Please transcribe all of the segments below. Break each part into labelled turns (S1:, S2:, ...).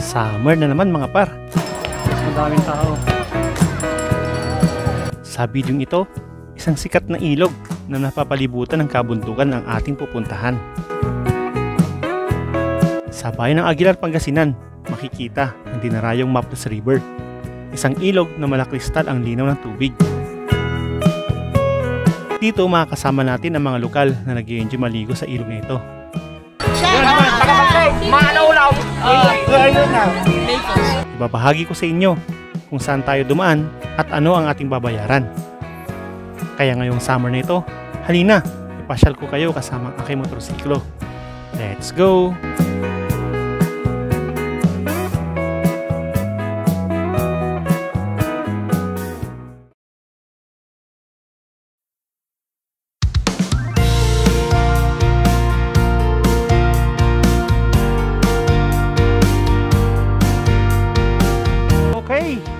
S1: Summer na naman mga par. Mas madaming tao. Sa bidyong ito, isang sikat na ilog na napapalibutan ng kabundukan ng ating pupuntahan. Sa bayan ng Aguilar, Pangasinan, makikita ang dinarayong Maples River. Isang ilog na malakristal ang linaw ng tubig. Dito makakasama natin ang mga lokal na nag-i-enjoy maligo sa ilog na ito. Ibabahagi ko sa inyo kung saan tayo dumaan at ano ang ating babayaran. Kaya ngayong summer na ito, halina, ipasyal ko kayo kasama ang aking motorsiklo. Let's go!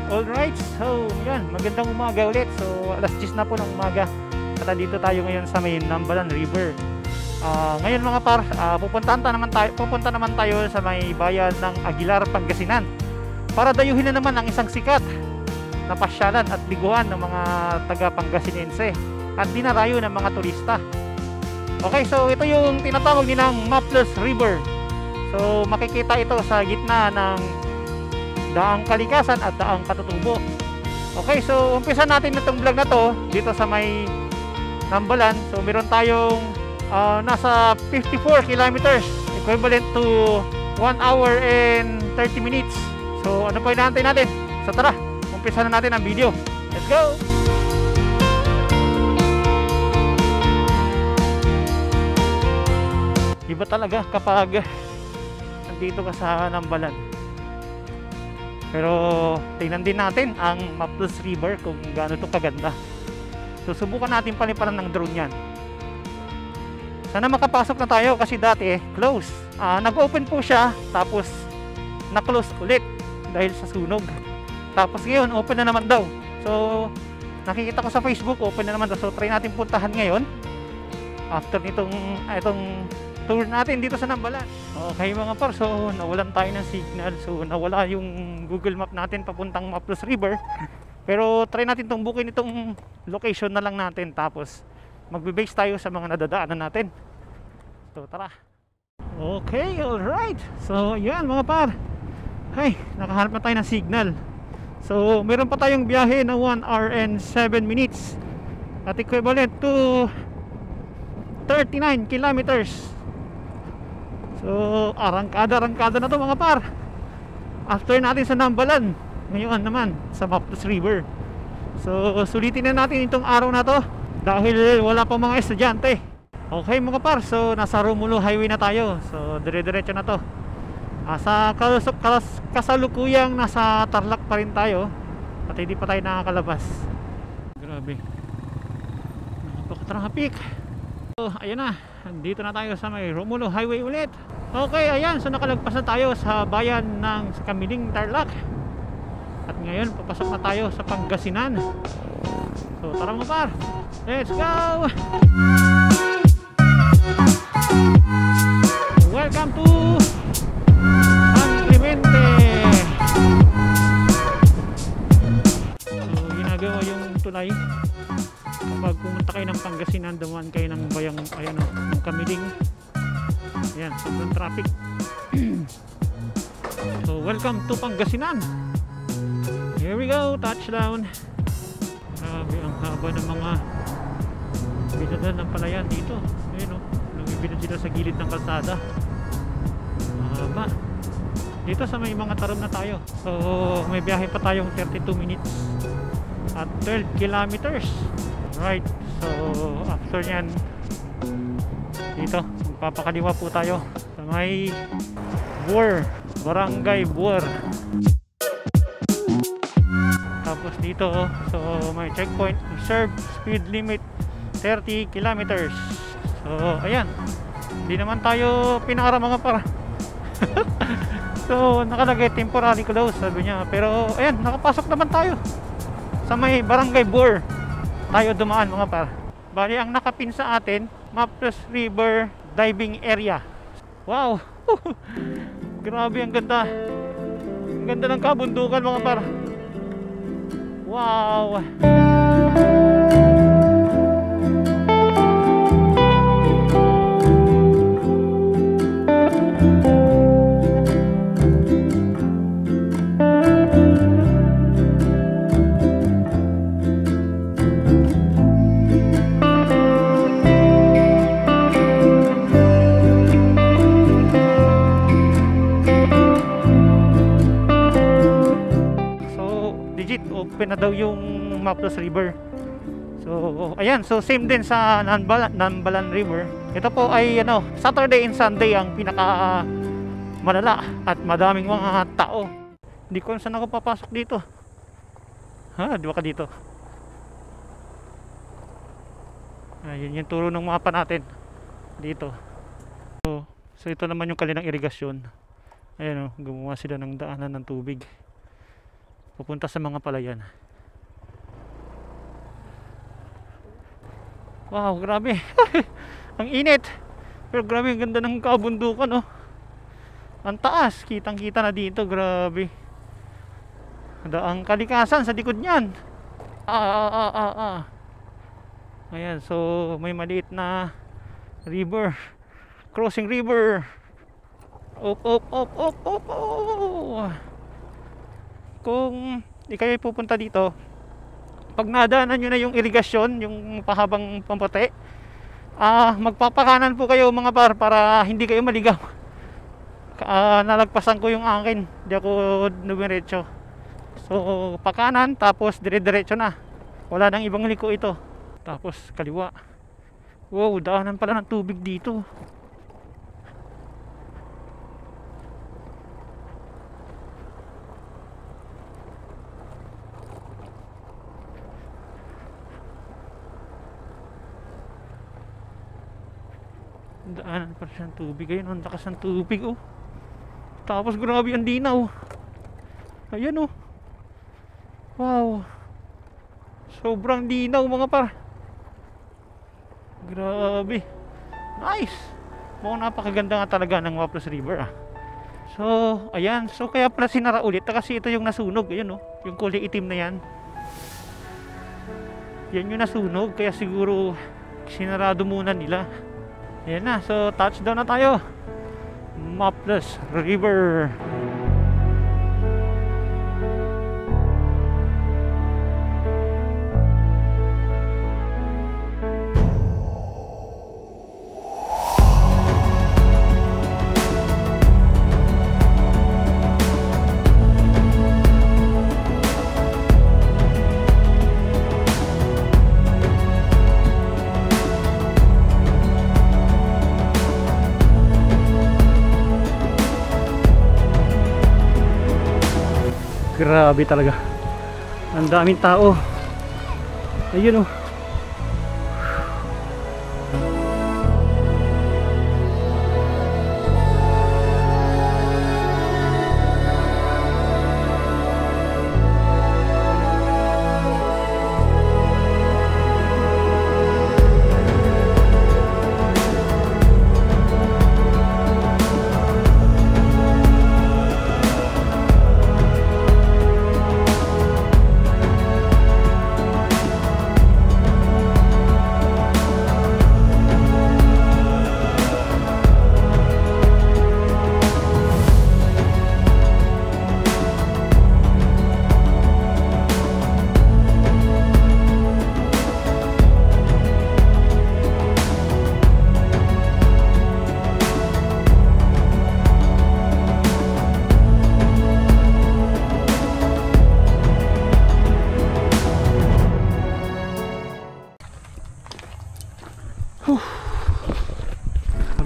S2: Alright, so yan, magandang umaga ulit. So alas 10 na po ng umaga at dito tayo ngayon sa may Nambalan River. Ngayon mga par, pupunta naman tayo sa may bayan ng Aguilar, Pangasinan para dayuhin na naman ang isang sikat na pasyalan at liguan ng mga taga Pangasinense at dinarayo ng mga turista. Okay, so ito yung tinatawag nilang Maples River. So makikita ito sa gitna ng Daang Kalikasan at Daang Katutubo. Okay, so umpisa natin itong vlog na to dito sa may Nambalan. So meron tayong nasa 54 kilometers, equivalent to 1 hour and 30 minutes. So ano pa inaantay natin? So tara, umpisa na natin ang video. Let's go! Iba talaga kapag nandito ka sa Nambalan. Pero tingnan din natin ang Maples River kung gaano ito kaganda. So subukan natin paliparan ng drone yan. Sana makapasok na tayo kasi dati close. Nag-open po siya tapos na-close ulit dahil sa sunog. Tapos ngayon open na naman daw. So nakikita ko sa Facebook open na naman daw. So try natin puntahan ngayon after itong tour natin dito sa Nambalan. Okay mga par, so nawalan tayo ng signal. So nawala yung Google Map natin papuntang Maples River. Pero try natin tumbukin itong location na lang natin. Tapos magbe-base tayo sa mga nadadaanan natin. So tara. Okay, alright. So yan mga par. Hey, nakahanap na tayo ng signal. So meron pa tayong biyahe na 1 hour and 7 minutes. At equivalent to 39 kilometers. So arangkada na to mga par. After natin sa Nambalan, ngayon naman sa Maples River. So sulitin na natin itong araw na to dahil wala pa mga estudyante. Okay mga par, so nasa Romulo Highway na tayo. So dire-diretso na to. Sa kasalukuyang nasa Tarlac pa rin tayo at hindi pa tayo nakakalabas. Grabe, napaka-traffic. So ayan na, dito na tayo sa may Romulo Highway ulit. Okay, ayan, so nakalagpas na tayo sa bayan ng Kamiling, Tarlac. At ngayon papasok na tayo sa Pangasinan. So tara mga par, let's go! Welcome to San Clemente. So ginagawa yung tulay kapag pumunta kayo ng Pangasinan, dumaan kayo ng bayang ng Kamiling. Ayan, sobrang traffic. So welcome to Pangasinan. Here we go, touchdown. Grabe, ang haba ng mga binadal ng palayan dito. Ayun o, nangibinad sila sa gilid ng kalsada. Mahaba. Dito sa may mga tarom na tayo. So may biyahe pa tayong 32 minutes at 12 kilometers. Right, so after nyan dito magpapakaliwa po tayo sa may Buer, Barangay Buer. Tapos dito, so may checkpoint, reserve speed limit 30 kilometers. So ayan, hindi naman tayo pinakara mga para. So nakalagay temporary close sabi niya, pero ayan, nakapasok naman tayo sa may Barangay Buer. Tayo dumaan mga par. Bali ang nakapin sa atin, Maples River diving area. Wow. Grabe, ang ganda. Ganda ng kabundukan mga par. Wow. Open na daw yung Maples River. So ayan, so same din sa Nanbalan River. Ito po ay Saturday and Sunday ang pinaka malala at madaming mga tao. Hindi ko saan ako papasok dito. Di ba ka dito? Ayun yung turo ng mapa natin dito. So ito naman yung kanilang irigasyon. Ayan gumawa sila ng daanan ng tubig pupunta sa mga palayan. Wow, grabe. Ang init. Pero grabe, ang ganda ng kabundukan, Ang taas, kitang-kita na dito, grabe. Ang kalikasan sa likod niyan. Ayan, so may maliit na river. Crossing river. Op. Kung di kayo pupunta dito, pag nadaanan nyo na yung irigasyon, yung pahabang pampate, magpapakanan po kayo mga par para hindi kayo maligaw. Nalagpasan ko yung akin, di ako dumiretso. So pakanan, tapos dire-diretso na, wala nang ibang liko ito, tapos kaliwa. Wow, daanan pala ng tubig dito. Daanan pa siya ng tubig. Ayun, ang lakas ng tubig, Tapos grabe ang dinaw. Ayan, wow, sobrang dinaw mga par. Grabe. Nice. Mukhang napakaganda nga talaga ng Maples River, So, ayan. So, kaya pala sinara ulit kasi ito yung nasunog. Ayan, yung kulay itim na yan. Yan yung nasunog. Kaya siguro sinarado muna nila. Ayan na, so touchdown na tayo. Maples River. Grabe talaga. Ang daming tao. Ayun,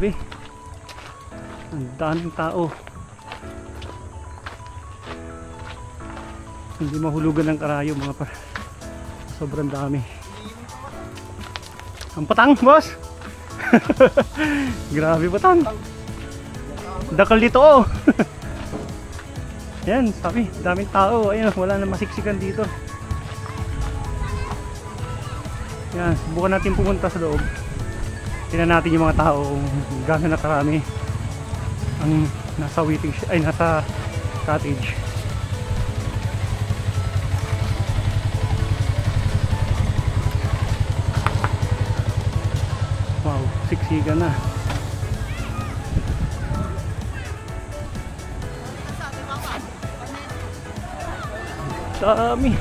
S2: Sabi, ang daming tao. Hindi mahulugan ng karayo mga par. Sobrang dami. Ang patang, boss. Grabe patang. Dakal dito, Yan, sabi, daming tao. Ayun, wala na masiksikan dito. Yan, subukan natin pumunta sa loob. Tingnan natin yung mga tao kung gano'n na karami ang nasa waiting, ay nasa cottage.
S1: Siksikan na. Dami.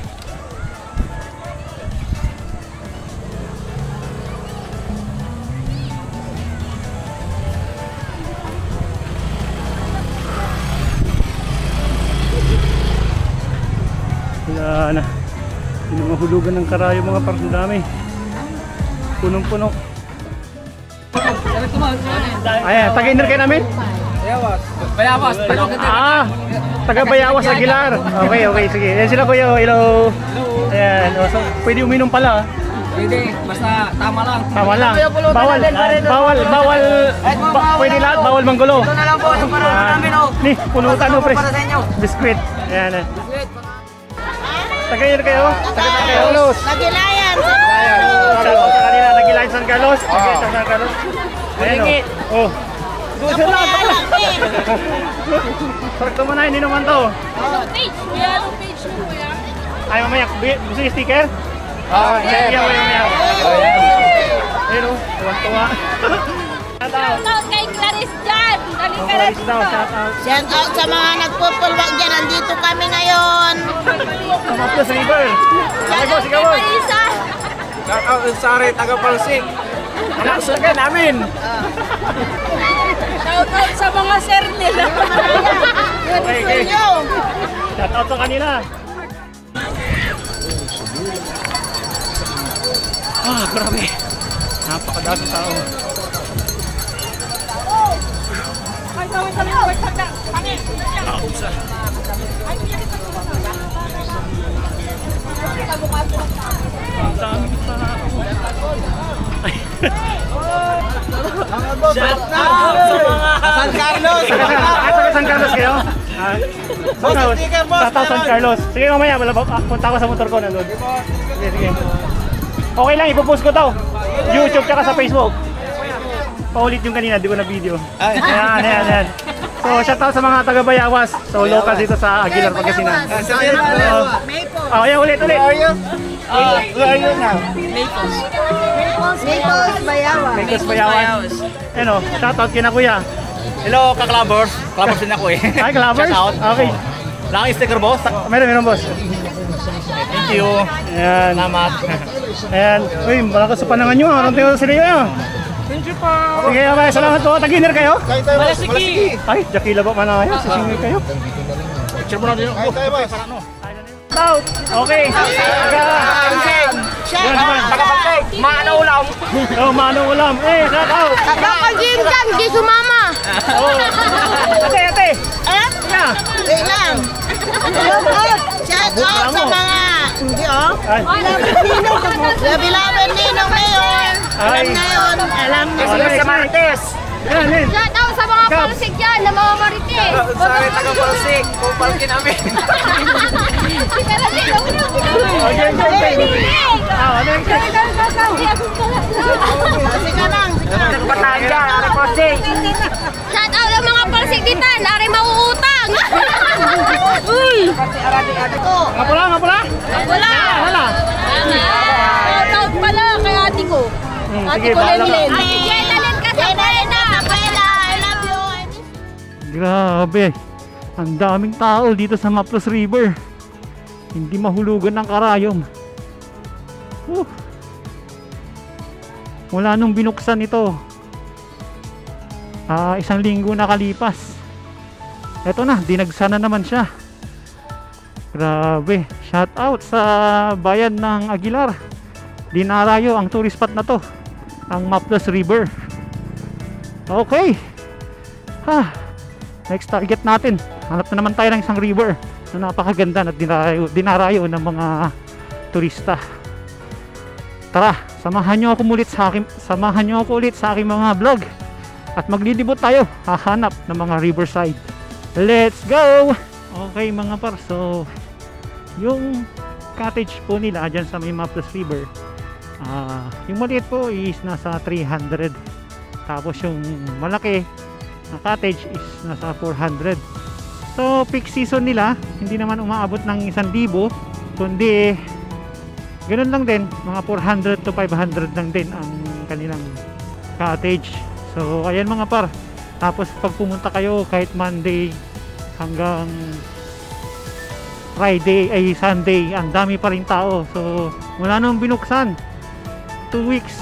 S1: Wala na. Pinamahulugan ng karayo mga par. Ang dami. Punong-puno. Ayan, taga-inner kayo namin?
S3: Bayawas.
S1: Ah, taga Bayawas Aguilar. Okay, okay, sige. Ayan sila kuya. Hello. Ayan, so, pwede uminom pala.
S3: Pwede, basta tama lang.
S1: Tama lang. Pwede lahat, bawal manggulo.
S3: Ito na lang po, yung para namin oh.
S1: Ni, pulutan mo pre.
S3: Para sa inyo.
S1: Biskwit. Ayan. Taga-inner kayo? Taga-Carlos.
S4: Nagilayan!
S1: Sa kanila, Nagilayan San Carlos. Nagilayan San Carlos. Ayan o. Oh. Doon sila. Sarap ito muna, hindi naman to.
S4: Page! Kuya, anong page mo kuya?
S1: Ay, mamaya. Gusto yung sticker? Sige, mamaya. Ayun o, tuwa-tuwa.
S4: Shout out kay Clarice dyan! Dali ka na dito! Shout out sa mga nagpupulwag dyan! Nandito kami ngayon!
S1: Sama plus river.
S4: Shout out kay Marisa!
S3: Shout out sa Sari, taga-Palsik.
S1: Anak, suga namin.
S4: Shout out sa mga sir nila!
S1: Okay. Shout out sa kanila. Ah, grabe. Napakadami tao. Ang daming tao.
S3: Shout out sa mga San Carlos.
S1: Taga San Carlos kayo? Tataw San Carlos. Sige mamaya, punta ako sa motor ko nandun. Sige. Okay lang, ipopost ko to. YouTube tsaka sa Facebook. Paulit yung kanina, di ko na video. Ayan. So, shoutout sa mga taga Bayawas. So, local dito sa Aguilar, Pangasinan. Ayan, ulit.
S3: Where are you now?
S4: Naples, Bayawan!
S1: Mekos Bayawas. Ano, shoutout kina kuya.
S3: Hello, ka-clubbers. Clubbers din ako eh.
S1: Ay, Clubbers?
S3: Shout out.
S1: Okay.
S3: Lang sticker boss.
S1: Meron boss.
S3: Thank you.
S1: Ayan.
S3: Salamat.
S1: Ayan. Uy, malakas sa panangan nyo. Anong tingin sa inyo?
S3: Thank you po.
S1: Sige, okay. Salamat po. Tag-inner kayo?
S3: Malasiki.
S1: Ay, Jakila ba na kayo? Sisingil kayo?
S3: Picture mo na din ako. Para ano?
S1: Out. Okay.
S4: Shout out!
S3: Maano ulam.
S1: Oh, manong ulam. Shout out.
S4: Nakagin dyan! Di sumama!
S1: Ate. Yeah.
S4: Wait lang! Shout out sa mga... Hindi oh!
S1: Ay.
S4: Labi-labi Ninong Mayor!
S1: Ay.
S4: Alam na
S1: Sige,
S4: siya.
S1: sa Martes. Ayan, Lin.
S4: Shout out sa mga
S1: Cubs.
S4: palsik dyan na mga marites!
S3: Sari, taga-Palsik. Kupalkin namin.
S4: Di ka na dito!
S1: Okay. Ano yung
S4: Sige ka lang!
S3: Pataya, taga-Palsik.
S4: Shout out ang mga palsik dito! Nari mauutang! Uy!
S1: Nga pula?
S4: Wala!
S1: Wala.
S4: Shout out pala kay ate ko. Ate
S1: Sige,
S4: ko
S1: bahala ka.
S4: Lenlen. Ate Jenalyn ka sa Buena! Kapela! I love you!
S1: Grabe. Ang daming tao dito sa Maples River. Hindi mahulugan ng karayom. Wala nung binuksan ito. 1 linggo nakalipas. Eto na, dinagsa na naman siya. Grabe. Shout out sa bayan ng Aguilar. Dinarayo ang tourist spot na to. Ang Maples River. Okay. Next target natin. Hanap na naman tayo ng isang river na napakaganda at dinarayo ng mga turista. Tara, samahan nyo ako ulit sa aking mga vlog at maglilibot tayo, hahanap ng mga riverside. Let's go! Okay mga par, so yung cottage po nila dyan sa may Maples River, yung maliit po is nasa 300, tapos yung malaki na cottage is nasa 400. So peak season nila hindi naman umaabot ng 1,000, kundi ganun lang din, mga 400 to 500 lang din ang kanilang
S2: cottage. So ayan mga par, tapos pag pumunta kayo kahit Monday hanggang Friday ay Sunday, ang dami pa rin tao. So wala nang binuksan, 2 weeks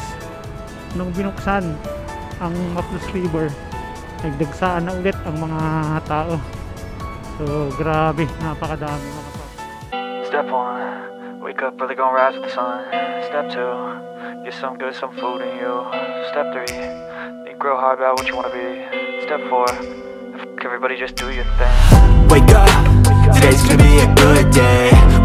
S2: nung binuksan ang Maples River, nagdagsaan na ulit ang mga tao. So grabe, napakadami mga par.
S5: Step 1, wake up early, gonna rise with the sun. Step 2, get some good, some food in you. Step 3, think real hard about what you wanna be. Step 4, everybody just do your thing.
S6: Wake up, today's gonna be a good day.